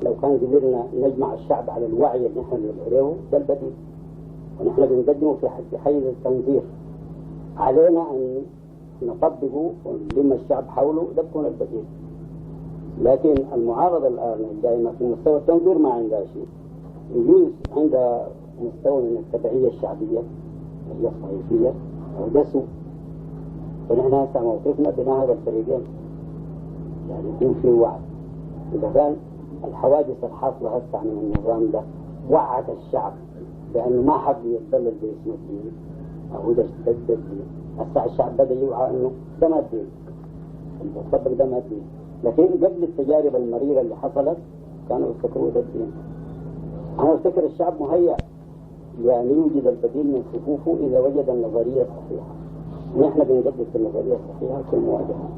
لو كان قدرنا نجمع الشعب على الوعي اللي نحن ندعوه ده البديل، ونحن بنقدمه في حيز التنظير. علينا أن نطبقه ونلم الشعب حوله، ده بكون البديل. لكن المعارضة الآن دائما في مستوى التنظير ما عندها شيء، يجوز عندها مستوى من التبعية الشعبية هي الصحيفية أو دسو. فنحن هسه موقفنا بين هذا الفريقين، يعني يكون في وعي. إذا كان الحوادث الحاصلة هسه من النظام ده وعت الشعب بأنه ما حد يتضلل باسم الدين أو ده اشتد الدين، هسه الشعب بدأ يوعى أنه ده ما الدين، المطبق ده ما الدين. لكن قبل التجارب المريرة اللي حصلت كانوا يفتكروا ده الدين. أنا أفتكر الشعب مهيأ يعني يوجد البديل من صفوفه إذا وجد النظرية الصحيحة. نحن بنقدس النظرية الصحيحة في المواجهة.